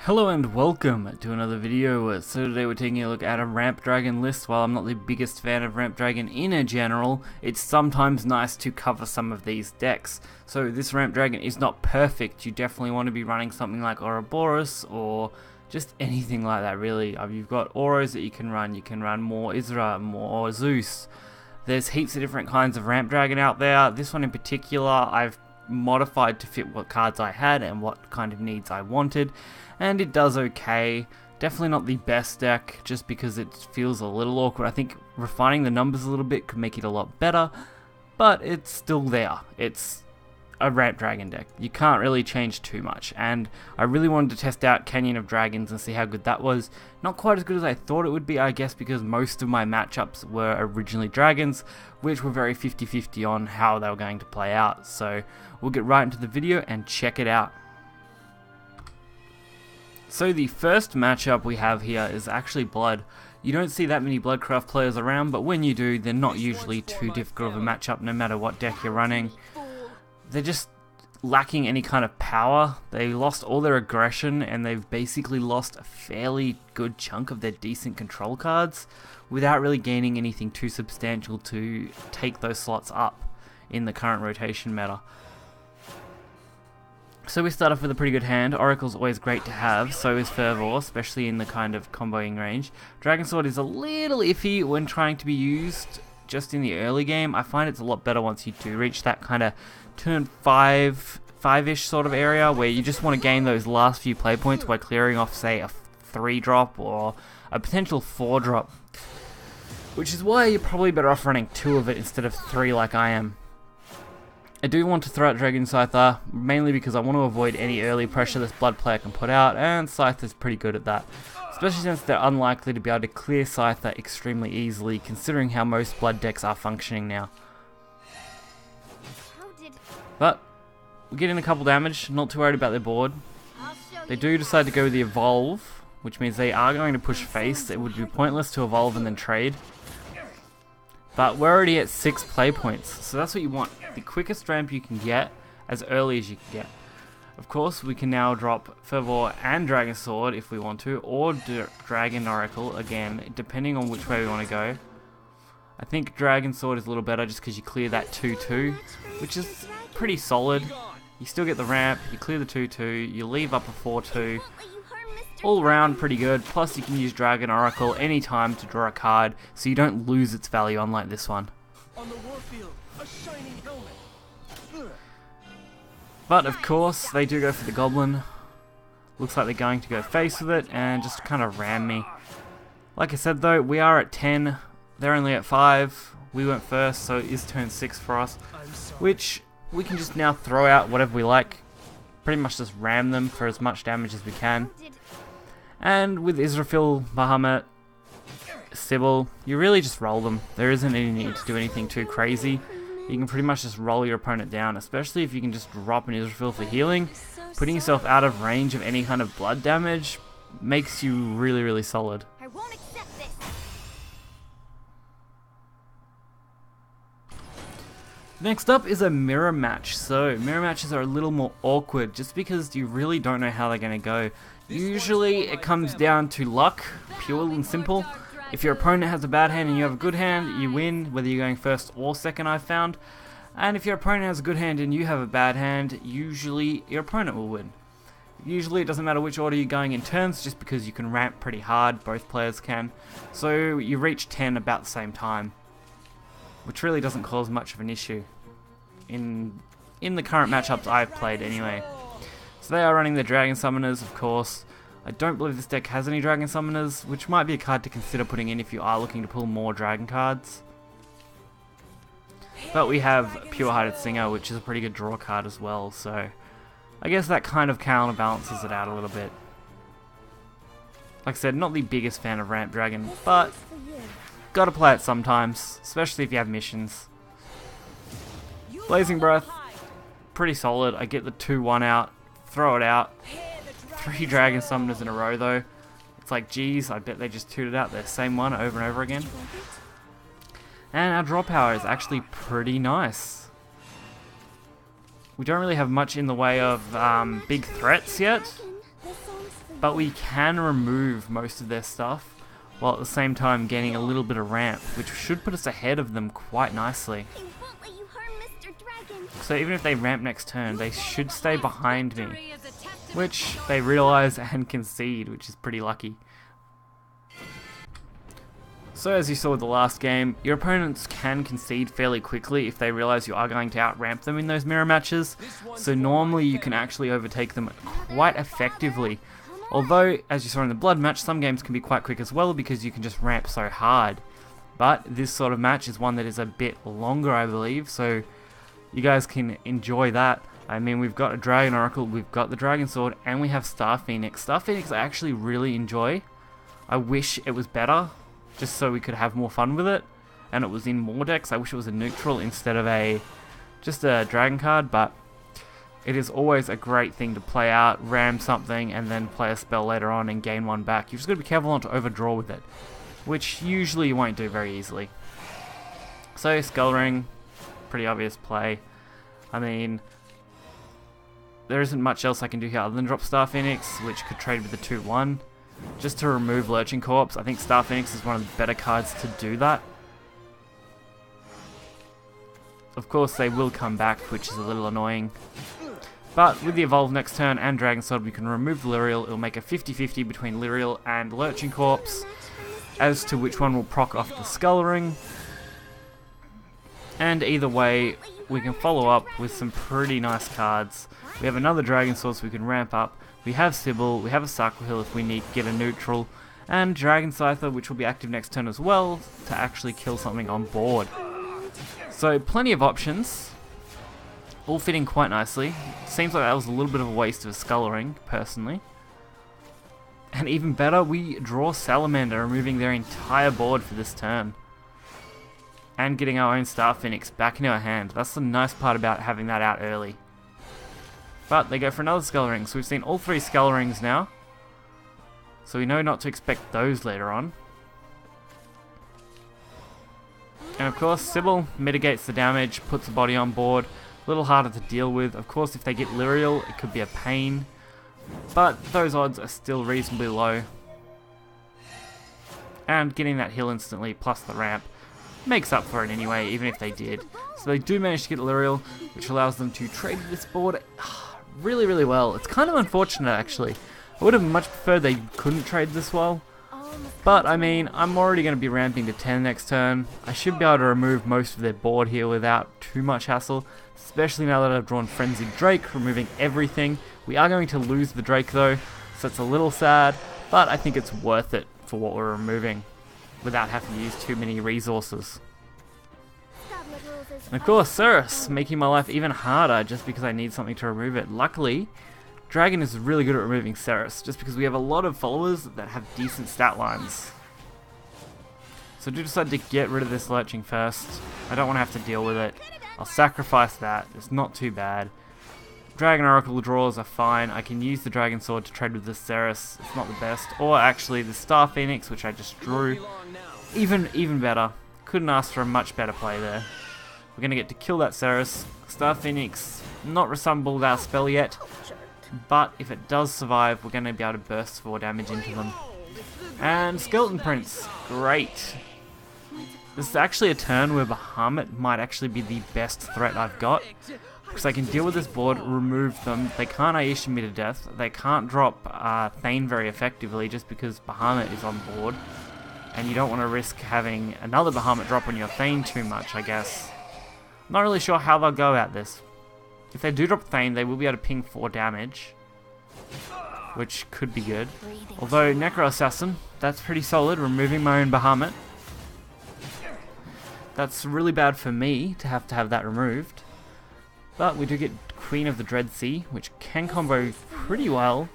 Hello and welcome to another video. So today we're taking a look at a ramp dragon list. While I'm not the biggest fan of ramp dragon in a general, it's sometimes nice to cover some of these decks. So this ramp dragon is not perfect. You definitely want to be running something like Ouroboros or just anything like that really. You've got Auros that you can run more Isra, more Zeus. There's heaps of different kinds of ramp dragon out there. This one in particular I've modified to fit what cards I had and what kind of needs I wanted, and it does okay. Definitely not the best deck just because it feels a little awkward. I think refining the numbers a little bit could make it a lot better, but it's still there. It's a ramp dragon deck. You can't really change too much, and I really wanted to test out Canyon of Dragons and see how good that was. Not quite as good as I thought it would be, I guess, because most of my matchups were originally dragons, which were very 50-50 on how they were going to play out. So we'll get right into the video and check it out. So the first matchup we have here is actually Blood. You don't see that many Bloodcraft players around, but when you do, they're not usually too difficult of a matchup no matter what deck you're running. They're just lacking any kind of power. They lost all their aggression, and they've basically lost a fairly good chunk of their decent control cards without really gaining anything too substantial to take those slots up in the current rotation meta. So we start off with a pretty good hand. Oracle's always great to have, so is Fervor, especially in the kind of comboing range. Dragon Sword is a little iffy when trying to be used just in the early game. I find it's a lot better once you do reach that kind of turn 5-ish sort of area where you just want to gain those last few play points by clearing off, say, a 3-drop or a potential 4-drop. Which is why you're probably better off running 2 of it instead of 3 like I am. I do want to throw out Dragon Scyther, mainly because I want to avoid any early pressure this Blood player can put out, and Scyther's pretty good at that. Especially since they're unlikely to be able to clear Scyther extremely easily, considering how most Blood decks are functioning now. But we'll get in a couple damage, not too worried about their board. They do decide to go with the Evolve, which means they are going to push face. It would be pointless to evolve and then trade. But we're already at 6 play points, so that's what you want. The quickest ramp you can get as early as you can get. Of course, we can now drop Fervor and Dragon Sword if we want to, or Dragon Oracle, again, depending on which way we want to go. I think Dragon Sword is a little better just because you clear that 2-2, which is pretty solid. You still get the ramp, you clear the 2-2, you leave up a 4-2. All around pretty good, plus you can use Dragon Oracle anytime to draw a card, so you don't lose its value unlike this one. But of course, they do go for the Goblin. Looks like they're going to go face with it and just kind of ram me. Like I said though, we are at 10, they're only at 5. We went first, so it is turn 6 for us, which we can just now throw out whatever we like. Pretty much just ram them for as much damage as we can. And with Israfil, Bahamut, Sybil, you really just roll them. There isn't any need to do anything too crazy. You can pretty much just roll your opponent down, especially if you can just drop an Israfil for healing. Putting yourself out of range of any kind of blood damage makes you really, really solid. I won't accept this. Next up is a mirror match. So mirror matches are a little more awkward just because you really don't know how they're going to go. Usually it comes down to luck, pure and simple. If your opponent has a bad hand and you have a good hand, you win, whether you're going first or second, I've found. And if your opponent has a good hand and you have a bad hand, usually your opponent will win. Usually it doesn't matter which order you're going in turns, just because you can ramp pretty hard, both players can. So you reach 10 about the same time, which really doesn't cause much of an issue in the current matchups I've played anyway. So they are running the Dragon Summoners, of course. I don't believe this deck has any Dragon Summoners, which might be a card to consider putting in if you are looking to pull more Dragon cards. But we have Pure-Hearted Singer, which is a pretty good draw card as well, so I guess that kind of counterbalances it out a little bit. Like I said, not the biggest fan of Ramp Dragon, but gotta play it sometimes, especially if you have missions. Blazing Breath, pretty solid. I get the 2-1 out, throw it out. 3 Dragon Summoners in a row though. It's like, geez, I bet they just tooted out the same one over and over again. And our draw power is actually pretty nice. We don't really have much in the way of big threats yet, but we can remove most of their stuff while at the same time gaining a little bit of ramp, which should put us ahead of them quite nicely. So even if they ramp next turn, they should stay behind me, which they realise and concede, which is pretty lucky. So as you saw with the last game, your opponents can concede fairly quickly if they realise you are going to out-ramp them in those mirror matches, so normally you can actually overtake them quite effectively. Although, as you saw in the blood match, some games can be quite quick as well because you can just ramp so hard. But this sort of match is one that is a bit longer, I believe, so you guys can enjoy that. I mean, we've got a Dragon Oracle, we've got the Dragon Sword, and we have Star Phoenix. Star Phoenix I actually really enjoy. I wish it was better, just so we could have more fun with it, and it was in more decks. I wish it was a neutral instead of just a dragon card, but it is always a great thing to play out, ram something, and then play a spell later on and gain one back. You've just got to be careful not to overdraw with it, which usually you won't do very easily. So Skull Ring, pretty obvious play. I mean, there isn't much else I can do here other than drop Star Phoenix, which could trade with the 2-1. Just to remove Lurching Corpse. I think Star Phoenix is one of the better cards to do that. Of course they will come back, which is a little annoying. But with the Evolve next turn and Dragon Sword, we can remove Lyriel. It'll make a 50-50 between Lyriel and Lurching Corpse as to which one will proc off the Skull Ring. And either way, we can follow up with some pretty nice cards. We have another Dragon Sword so we can ramp up. We have Sybil, we have a Sacral Hill if we need to get a neutral, and Dragon Scyther, which will be active next turn as well, to actually kill something on board. So plenty of options, all fitting quite nicely. Seems like that was a little bit of a waste of a Skull Ring, personally. And even better, we draw Salamander, removing their entire board for this turn. And getting our own Star Phoenix back into our hand. That's the nice part about having that out early. But they go for another Skull Ring, so we've seen all 3 Skull Rings now. So we know not to expect those later on. And of course, Sybil mitigates the damage, puts the body on board. A little harder to deal with. Of course, if they get Lyriel, it could be a pain. But those odds are still reasonably low. And getting that heal instantly, plus the ramp, makes up for it anyway, even if they did. So they do manage to get Lyriel, which allows them to trade this board really, really well. It's kind of unfortunate, actually. I would have much preferred they couldn't trade this well. But, I mean, I'm already going to be ramping to 10 next turn. I should be able to remove most of their board here without too much hassle. Especially now that I've drawn Frenzied Drake, removing everything. We are going to lose the Drake, though, so it's a little sad. But I think it's worth it for what we're removing, without having to use too many resources. And of course, Cirrus, making my life even harder just because I need something to remove it. Luckily, Dragon is really good at removing Cirrus, just because we have a lot of followers that have decent stat lines. So I do decide to get rid of this Lurching first. I don't want to have to deal with it. I'll sacrifice that, it's not too bad. Dragon Oracle draws are fine. I can use the Dragon Sword to trade with the Cirrus. It's not the best. Or actually the Star Phoenix, which I just drew. Even better. Couldn't ask for a much better play there. We're going to get to kill that Cirrus. Star Phoenix, not reassembled our spell yet. But if it does survive, we're going to be able to burst 4 damage into them. And Skeleton Prince. Great. This is actually a turn where Bahamut might actually be the best threat I've got. Because I can deal with this board, remove them. They can't Aisha me to death. They can't drop Thane very effectively just because Bahamut is on board. And you don't want to risk having another Bahamut drop on your Thane too much, I guess. I'm not really sure how they'll go about this. If they do drop Thane, they will be able to ping 4 damage. Which could be good. Although Necro Assassin, that's pretty solid, removing my own Bahamut. That's really bad for me to have that removed. But we do get Queen of the Dread Sea, which can combo pretty well.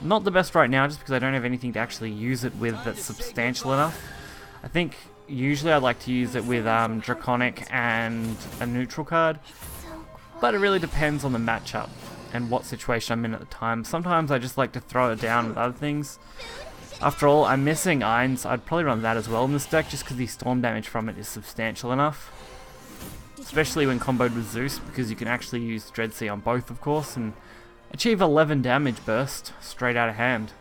Not the best right now, just because I don't have anything to actually use it with that's substantial enough. I think usually I'd like to use it with Draconic and a neutral card. But it really depends on the matchup and what situation I'm in at the time. Sometimes I just like to throw it down with other things. After all, I'm missing Irons. I'd probably run that as well in this deck, just because the storm damage from it is substantial enough. Especially when comboed with Zeus, because you can actually use Dreadsea on both, of course, and achieve 11 damage burst straight out of hand.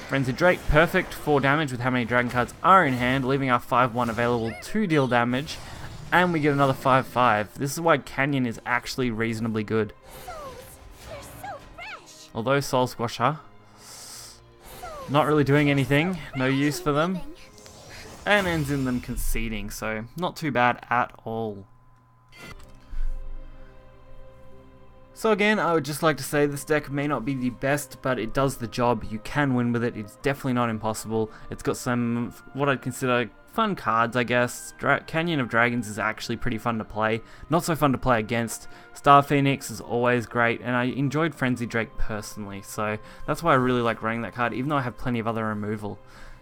Frenzied Drake, perfect for damage with how many dragon cards are in hand, leaving our 5/1 available to deal damage, and we get another 5/5. This is why Canyon is actually reasonably good. Although Soul Squasher, not really doing anything, no use for them, and ends in them conceding, so not too bad at all. So again, I would just like to say this deck may not be the best, but it does the job. You can win with it. It's definitely not impossible. It's got some, what I'd consider fun cards, I guess. Canyon of Dragons is actually pretty fun to play. Not so fun to play against. Star Phoenix is always great, and I enjoyed Frenzied Drake personally, so that's why I really like running that card, even though I have plenty of other removal.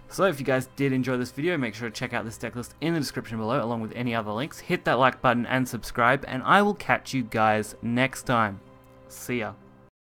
So if you guys did enjoy this video, make sure to check out this deck list in the description below, along with any other links. Hit that like button and subscribe, and I will catch you guys next time. See ya.